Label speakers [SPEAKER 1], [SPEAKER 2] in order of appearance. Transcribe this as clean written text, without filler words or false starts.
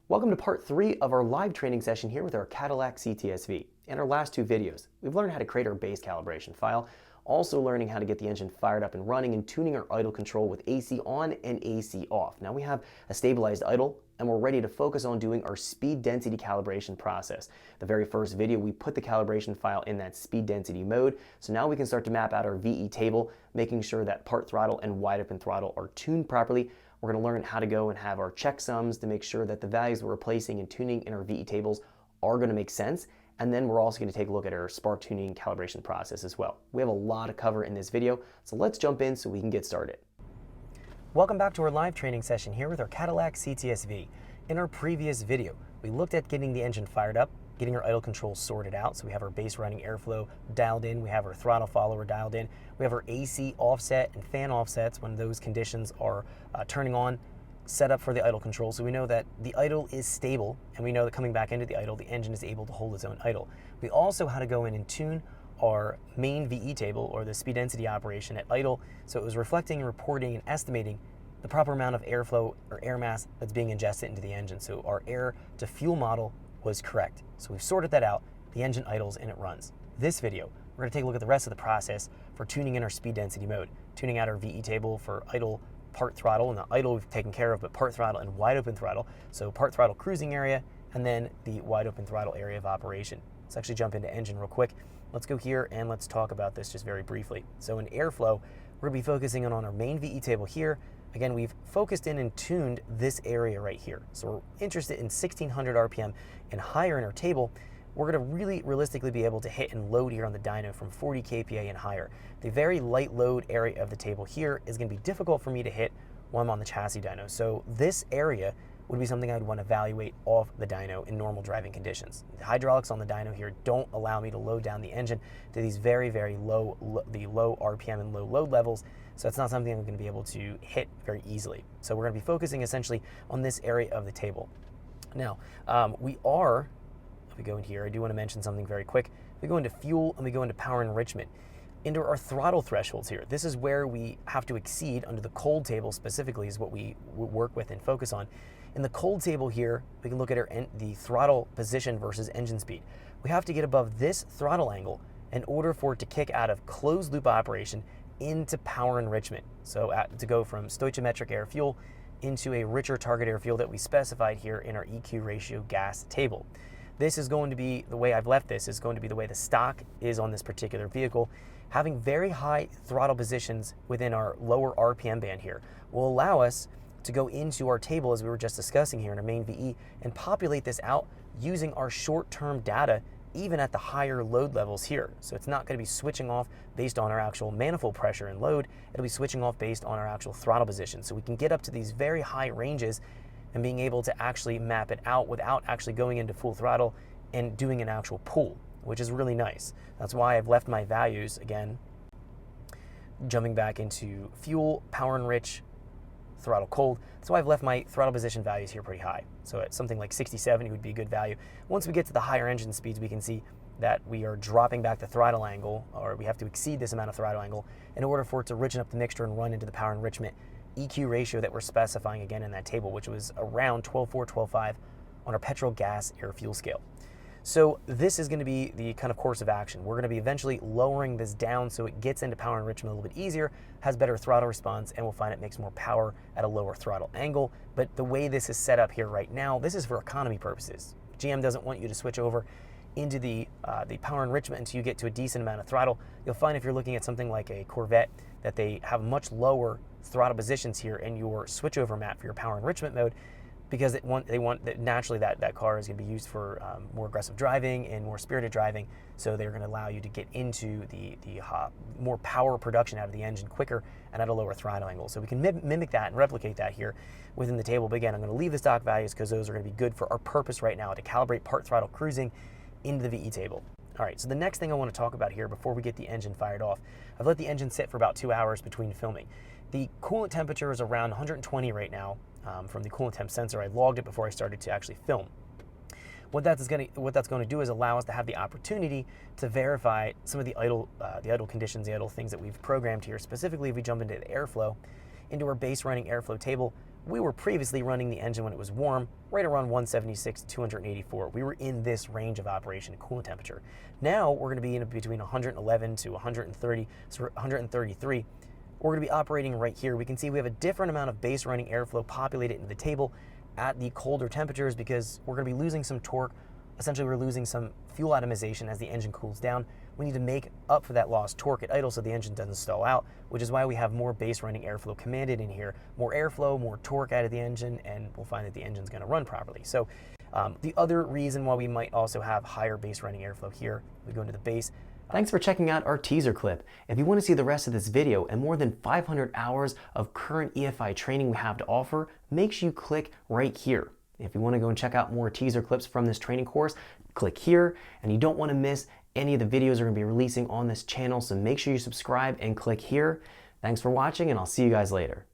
[SPEAKER 1] Welcome to part 3 of our live training session here with our Cadillac CTSV. In our last 2 videos, we've learned how to create our base calibration file, also learning how to get the engine fired up and running and tuning our idle control with AC on and AC off. Now we have a stabilized idle and we're ready to focus on doing our speed density calibration process. The very first video, we put the calibration file in that speed density mode, so now we can start to map out our VE table, making sure that part throttle and wide open throttle are tuned properly. We're going to learn how to go and have our checksums to make sure that the values we're replacing and tuning in our VE tables are going to make sense. And then we're also going to take a look at our spark tuning calibration process as well. We have a lot to cover in this video, so let's jump in so we can get started. Welcome back to our live training session here with our Cadillac CTSV. In our previous video, we looked at getting the engine fired up, getting our idle control sorted out. So we have our base running airflow dialed in, we have our throttle follower dialed in, we have our AC offset and fan offsets when those conditions are turning on, set up for the idle control. So we know that the idle is stable, and we know that coming back into the idle, the engine is able to hold its own idle. We also had to go in and tune our main VE table, or the speed density operation at idle, so it was reflecting, reporting, and estimating the proper amount of airflow or air mass that's being ingested into the engine. So our air to fuel model was correct. So we've sorted that out, the engine idles and it runs. This video, we're going to take a look at the rest of the process for tuning in our speed density mode, tuning out our VE table for idle, part throttle, and the idle we've taken care of, but part throttle and wide open throttle. So part throttle cruising area, and then the wide open throttle area of operation. Let's actually jump into engine real quick. Let's go here and let's talk about this just very briefly. So in airflow, we're going to be focusing on our main VE table here. Again, we've focused in and tuned this area right here. So we're interested in 1600 RPM and higher in our table. We're going to really realistically be able to hit and load here on the dyno from 40 kPa and higher. The very light load area of the table here is going to be difficult for me to hit while I'm on the chassis dyno. So this area would be something I'd want to evaluate off the dyno in normal driving conditions. The hydraulics on the dyno here don't allow me to load down the engine to these very, very low RPM and low load levels. So it's not something I'm going to be able to hit very easily. So we're going to be focusing essentially on this area of the table. Now, if we go in here, I do want to mention something very quick. We go into fuel and we go into power enrichment. Into our throttle thresholds here. This is where we have to exceed under the cold table specifically is what we work with and focus on. In the cold table here, we can look at the throttle position versus engine speed. We have to get above this throttle angle in order for it to kick out of closed loop operation into power enrichment. So to go from stoichiometric air fuel into a richer target air fuel that we specified here in our EQ ratio gas table. This is going to be the way I've left this, is going to be the way the stock is on this particular vehicle. Having very high throttle positions within our lower RPM band here will allow us to go into our table, as we were just discussing here in our main VE, and populate this out using our short-term data even at the higher load levels here. So it's not going to be switching off based on our actual manifold pressure and load, it'll be switching off based on our actual throttle position. So we can get up to these very high ranges and being able to actually map it out without actually going into full throttle and doing an actual pull, which is really nice. That's why I've left my values, again, jumping back into fuel, power enrich, throttle cold. That's why I've left my throttle position values here pretty high. So at something like 60, 70 would be a good value. Once we get to the higher engine speeds, we can see that we are dropping back the throttle angle, or we have to exceed this amount of throttle angle in order for it to richen up the mixture and run into the power enrichment EQ ratio that we're specifying again in that table, which was around 12.4, 12.5 on our petrol gas air fuel scale. So this is going to be the kind of course of action. We're going to be eventually lowering this down so it gets into power enrichment a little bit easier, has better throttle response, and we'll find it makes more power at a lower throttle angle. But the way this is set up here right now, this is for economy purposes. GM doesn't want you to switch over into the power enrichment until you get to a decent amount of throttle. You'll find if you're looking at something like a Corvette that they have much lower throttle positions here in your switchover map for your power enrichment mode, because they want that naturally that car is going to be used for more aggressive driving and more spirited driving. So they're going to allow you to get into the more power production out of the engine quicker and at a lower throttle angle. So we can mimic that and replicate that here within the table. But again, I'm going to leave the stock values because those are going to be good for our purpose right now to calibrate part throttle cruising into the VE table. All right, so the next thing I want to talk about here before we get the engine fired off, I've let the engine sit for about 2 hours between filming. The coolant temperature is around 120 right now. From the coolant temp sensor, I logged it before I started to actually film. What that's going to do is allow us to have the opportunity to verify some of the idle conditions, the idle things that we've programmed here. Specifically, if we jump into the airflow, into our base running airflow table, we were previously running the engine when it was warm, right around 176 to 284. We were in this range of operation and coolant temperature. Now we're going to be in between 111 to 130, so 133. We're going to be operating right here. We can see we have a different amount of base running airflow populated into the table at the colder temperatures because we're going to be losing some torque. Essentially, we're losing some fuel atomization as the engine cools down. We need to make up for that lost torque at idle so the engine doesn't stall out, which is why we have more base running airflow commanded in here. More airflow, more torque out of the engine, and we'll find that the engine's going to run properly. So the other reason why we might also have higher base running airflow here, we go into the base. Thanks for checking out our teaser clip. If you want to see the rest of this video and more than 500 hours of current EFI training we have to offer, make sure you click right here. If you want to go and check out more teaser clips from this training course, click here, and you don't want to miss any of the videos we're going to be releasing on this channel, so make sure you subscribe and click here. Thanks for watching, and I'll see you guys later.